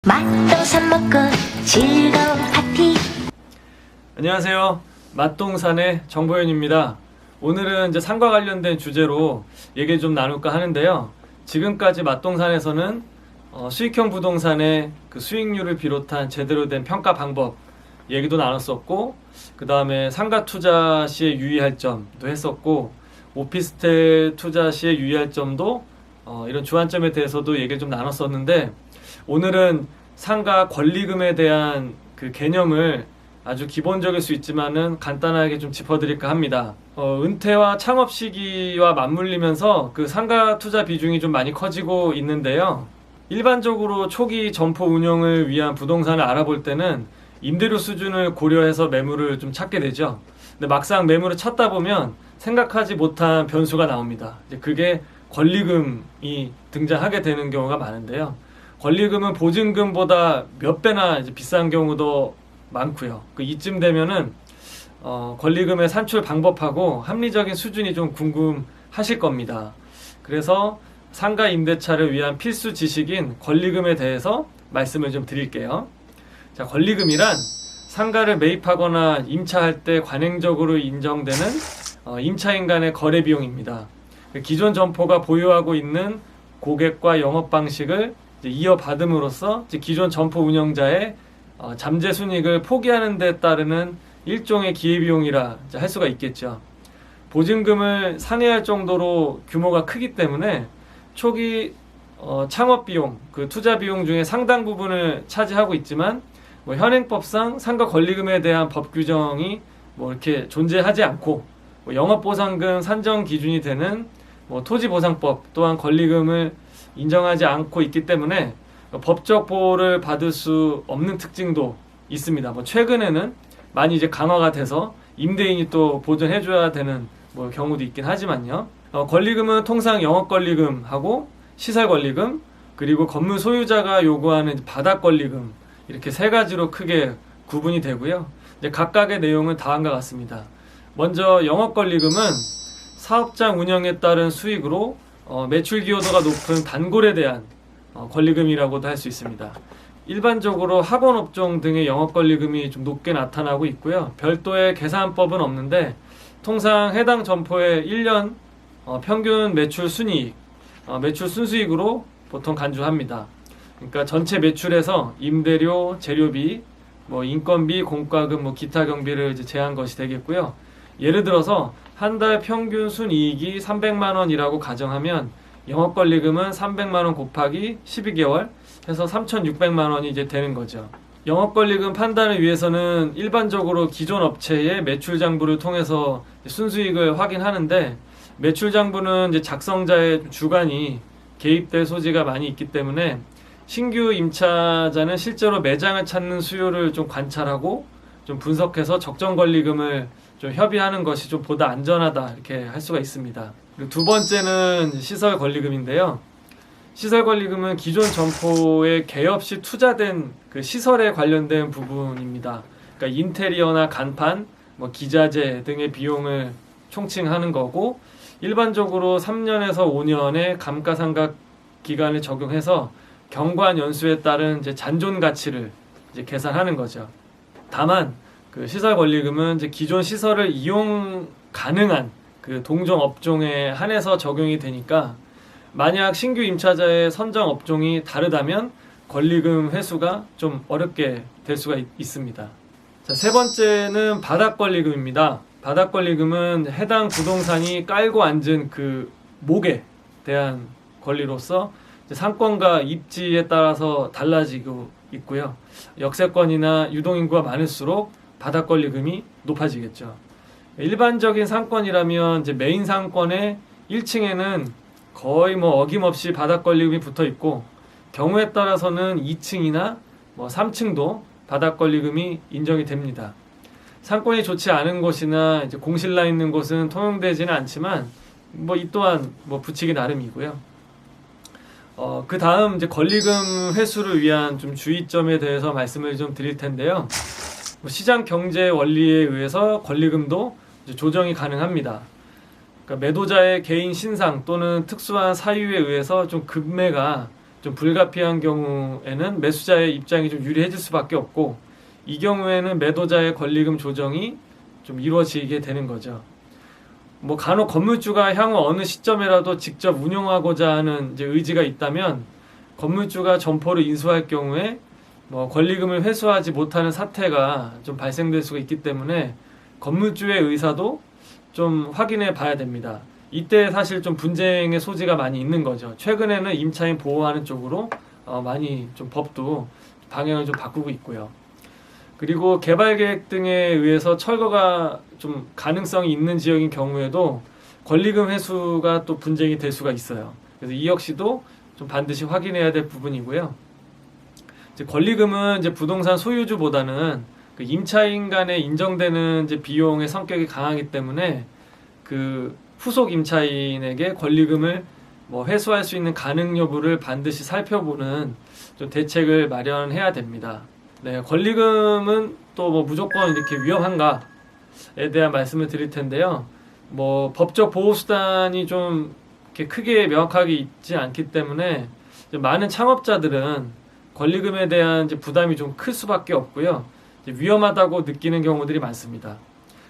맛동산 먹고 즐거운 파티. 안녕하세요. 맛동산의 정보현입니다. 오늘은 이제 산과 관련된 주제로 얘기 좀 나눌까 하는데요. 지금까지 맛동산에서는 수익형 부동산의 그 수익률을 비롯한 제대로 된 평가 방법 얘기도 나눴었고, 그 다음에 상가 투자 시에 유의할 점도 했었고, 오피스텔 투자 시에 유의할 점도 이런 주안점에 대해서도 얘기를 좀 나눴었는데, 오늘은 상가 권리금에 대한 그 개념을 아주 기본적일 수 있지만은 간단하게 좀 짚어드릴까 합니다. 은퇴와 창업 시기와 맞물리면서 그 상가 투자 비중이 좀 많이 커지고 있는데요. 일반적으로 초기 점포 운영을 위한 부동산을 알아볼 때는 임대료 수준을 고려해서 매물을 좀 찾게 되죠. 근데 막상 매물을 찾다 보면 생각하지 못한 변수가 나옵니다. 이제 그게 권리금이 등장하게 되는 경우가 많은데요. 권리금은 보증금보다 몇 배나 이제 비싼 경우도 많고요. 이쯤 되면은 권리금의 산출 방법하고 합리적인 수준이 좀 궁금하실 겁니다. 그래서 상가 임대차를 위한 필수 지식인 권리금에 대해서 말씀을 좀 드릴게요. 자, 권리금이란 상가를 매입하거나 임차할 때 관행적으로 인정되는 임차인 간의 거래 비용입니다. 기존 점포가 보유하고 있는 고객과 영업 방식을 이어받음으로써 기존 점포 운영자의 잠재 순이익을 포기하는 데 따르는 일종의 기회비용이라 할 수가 있겠죠. 보증금을 상회할 정도로 규모가 크기 때문에 초기 창업비용, 그 투자비용 중에 상당 부분을 차지하고 있지만 현행법상 상가 권리금에 대한 법 규정이 이렇게 존재하지 않고 영업보상금 산정 기준이 되는 토지보상법 또한 권리금을 인정하지 않고 있기 때문에 법적 보호를 받을 수 없는 특징도 있습니다. 최근에는 많이 이제 강화가 돼서 임대인이 또 보존해줘야 되는 경우도 있긴 하지만요. 권리금은 통상 영업권리금하고 시설권리금, 그리고 건물 소유자가 요구하는 바닥권리금, 이렇게 세 가지로 크게 구분이 되고요. 이제 각각의 내용은 다음과 같습니다. 먼저 영업권리금은 사업장 운영에 따른 수익으로 매출 기여도가 높은 단골에 대한 권리금이라고도 할 수 있습니다. 일반적으로 학원업종 등의 영업권리금이 좀 높게 나타나고 있고요. 별도의 계산법은 없는데 통상 해당 점포의 1년 평균 매출 순이익, 매출 순수익으로 보통 간주합니다. 그러니까 전체 매출에서 임대료, 재료비, 인건비, 공과금, 기타 경비를 이제 제한 것이 되겠고요. 예를 들어서 한 달 평균 순이익이 300만 원이라고 가정하면 영업권리금은 300만 원 곱하기 12개월 해서 3,600만 원이 이제 되는 거죠. 영업권리금 판단을 위해서는 일반적으로 기존 업체의 매출 장부를 통해서 순수익을 확인하는데, 매출 장부는 이제 작성자의 주관이 개입될 소지가 많이 있기 때문에 신규 임차자는 실제로 매장을 찾는 수요를 좀 관찰하고 좀 분석해서 적정 권리금을 좀 협의하는 것이 좀 보다 안전하다, 이렇게 할 수가 있습니다. 그리고 두 번째는 시설 권리금인데요. 시설 권리금은 기존 점포에 개업 시 투자된 그 시설에 관련된 부분입니다. 그러니까 인테리어나 간판, 기자재 등의 비용을 총칭하는 거고, 일반적으로 3년에서 5년의 감가상각 기간을 적용해서 경관 연수에 따른 이제 잔존 가치를 이제 계산하는 거죠. 다만 그 시설 권리금은 이제 기존 시설을 이용 가능한 그 동종 업종에 한해서 적용이 되니까, 만약 신규 임차자의 선정 업종이 다르다면 권리금 회수가 좀 어렵게 될 수가 있습니다. 자, 세 번째는 바닥 권리금입니다. 바닥 권리금은 해당 부동산이 깔고 앉은 그 목에 대한 권리로서 상권과 입지에 따라서 달라지고 있고요. 역세권이나 유동인구가 많을수록 바닥 권리금이 높아지겠죠. 일반적인 상권이라면 이제 메인 상권의 1층에는 거의 어김없이 바닥 권리금이 붙어 있고, 경우에 따라서는 2층이나 3층도 바닥 권리금이 인정이 됩니다. 상권이 좋지 않은 곳이나 이제 공실나 있는 곳은 통용되지는 않지만 이 또한 붙이기 나름이고요. 그 다음 이제 권리금 회수를 위한 좀 주의점에 대해서 말씀을 좀 드릴 텐데요. 시장 경제 원리에 의해서 권리금도 조정이 가능합니다. 그러니까 매도자의 개인 신상 또는 특수한 사유에 의해서 좀 급매가 좀 불가피한 경우에는 매수자의 입장이 좀 유리해질 수밖에 없고, 이 경우에는 매도자의 권리금 조정이 좀 이루어지게 되는 거죠. 뭐 간혹 건물주가 향후 어느 시점에라도 직접 운용하고자 하는 이제 의지가 있다면, 건물주가 점포를 인수할 경우에 뭐 권리금을 회수하지 못하는 사태가 좀 발생될 수가 있기 때문에 건물주의 의사도 좀 확인해 봐야 됩니다. 이때 사실 좀 분쟁의 소지가 많이 있는 거죠. 최근에는 임차인 보호하는 쪽으로 많이 좀 법도 방향을 좀 바꾸고 있고요. 그리고 개발 계획 등에 의해서 철거가 좀 가능성이 있는 지역인 경우에도 권리금 회수가 또 분쟁이 될 수가 있어요. 그래서 이 역시도 좀 반드시 확인해야 될 부분이고요. 이제 권리금은 이제 부동산 소유주보다는 그 임차인 간에 인정되는 이제 비용의 성격이 강하기 때문에 그 후속 임차인에게 권리금을 뭐 회수할 수 있는 가능 여부를 반드시 살펴보는 좀 대책을 마련해야 됩니다. 네, 권리금은 또 뭐 무조건 이렇게 위험한가에 대한 말씀을 드릴 텐데요. 뭐 법적 보호 수단이 좀 이렇게 크게 명확하게 있지 않기 때문에 많은 창업자들은 권리금에 대한 이제 부담이 좀 클 수밖에 없고요. 이제 위험하다고 느끼는 경우들이 많습니다.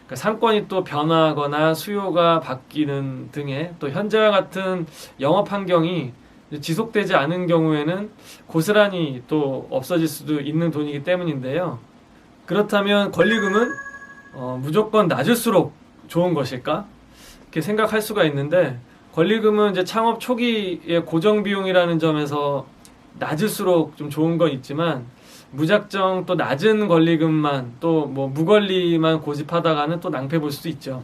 그러니까 상권이 또 변화하거나 수요가 바뀌는 등의 또 현재와 같은 영업 환경이 지속되지 않은 경우에는 고스란히 또 없어질 수도 있는 돈이기 때문인데요. 그렇다면 권리금은 무조건 낮을수록 좋은 것일까? 이렇게 생각할 수가 있는데, 권리금은 이제 창업 초기의 고정 비용이라는 점에서 낮을수록 좀 좋은 건 있지만, 무작정 또 낮은 권리금만 또 뭐 무권리만 고집하다가는 또 낭패 볼 수도 있죠.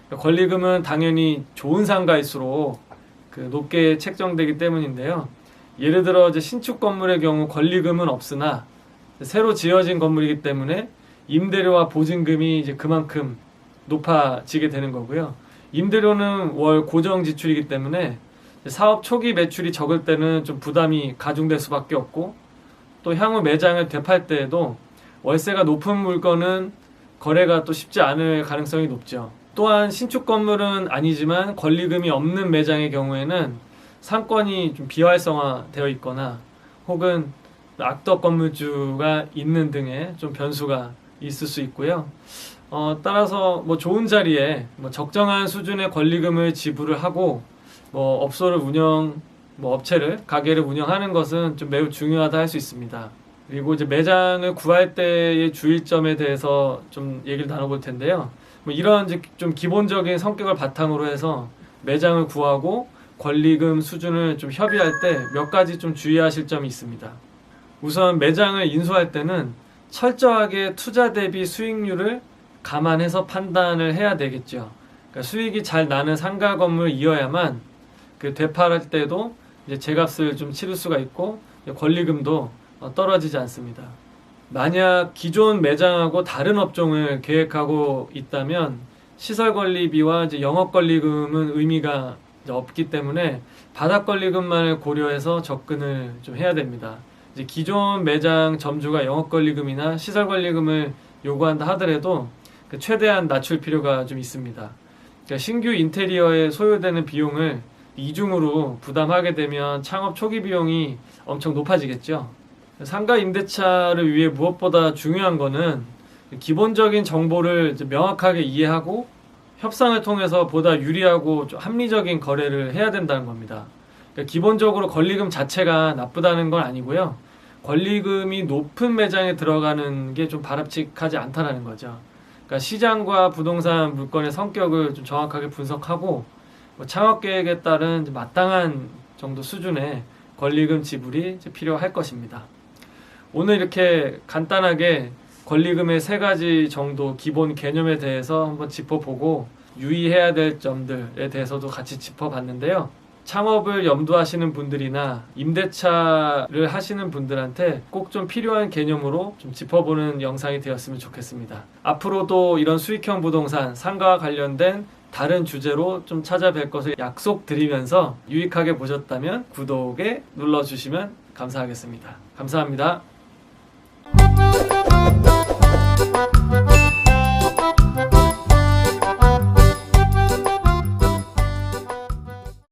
그러니까 권리금은 당연히 좋은 상가일수록 그 높게 책정되기 때문인데요. 예를 들어 이제 신축 건물의 경우 권리금은 없으나 새로 지어진 건물이기 때문에 임대료와 보증금이 이제 그만큼 높아지게 되는 거고요. 임대료는 월 고정 지출이기 때문에 사업 초기 매출이 적을 때는 좀 부담이 가중될 수밖에 없고, 또 향후 매장을 되팔 때에도 월세가 높은 물건은 거래가 또 쉽지 않을 가능성이 높죠. 또한 신축 건물은 아니지만 권리금이 없는 매장의 경우에는 상권이 좀 비활성화되어 있거나 혹은 악덕 건물주가 있는 등의 좀 변수가 있을 수 있고요. 따라서 뭐 좋은 자리에 뭐 적정한 수준의 권리금을 지불을 하고 뭐 업체를 가게를 운영하는 것은 좀 매우 중요하다 할 수 있습니다. 그리고 이제 매장을 구할 때의 주의점에 대해서 좀 얘기를 나눠볼 텐데요. 뭐 이런 이제 좀 기본적인 성격을 바탕으로 해서 매장을 구하고 권리금 수준을 좀 협의할 때 몇 가지 좀 주의하실 점이 있습니다. 우선 매장을 인수할 때는 철저하게 투자 대비 수익률을 감안해서 판단을 해야 되겠죠. 그러니까 수익이 잘 나는 상가 건물이어야만 그 되팔할 때도 이제 제값을 좀 치를 수가 있고 권리금도 떨어지지 않습니다. 만약 기존 매장하고 다른 업종을 계획하고 있다면 시설 관리비와 이제 영업 권리금은 의미가 없기 때문에 바닥 권리금만을 고려해서 접근을 좀 해야 됩니다. 이제 기존 매장 점주가 영업 권리금이나 시설 관리금을 요구한다 하더라도 최대한 낮출 필요가 좀 있습니다. 그러니까 신규 인테리어에 소요되는 비용을 이중으로 부담하게 되면 창업 초기 비용이 엄청 높아지겠죠. 상가 임대차를 위해 무엇보다 중요한 거는 기본적인 정보를 명확하게 이해하고 협상을 통해서 보다 유리하고 좀 합리적인 거래를 해야 된다는 겁니다. 그러니까 기본적으로 권리금 자체가 나쁘다는 건 아니고요. 권리금이 높은 매장에 들어가는 게 좀 바람직하지 않다는 거죠. 그러니까 시장과 부동산 물건의 성격을 좀 정확하게 분석하고 창업 계획에 따른 마땅한 정도 수준의 권리금 지불이 필요할 것입니다. 오늘 이렇게 간단하게 권리금의 3가지 정도 기본 개념에 대해서 한번 짚어보고 유의해야 될 점들에 대해서도 같이 짚어봤는데요. 창업을 염두하시는 분들이나 임대차를 하시는 분들한테 꼭 좀 필요한 개념으로 좀 짚어보는 영상이 되었으면 좋겠습니다. 앞으로도 이런 수익형 부동산, 상가와 관련된 다른 주제로 좀 찾아뵐 것을 약속드리면서 유익하게 보셨다면 구독에 눌러주시면 감사하겠습니다. 감사합니다.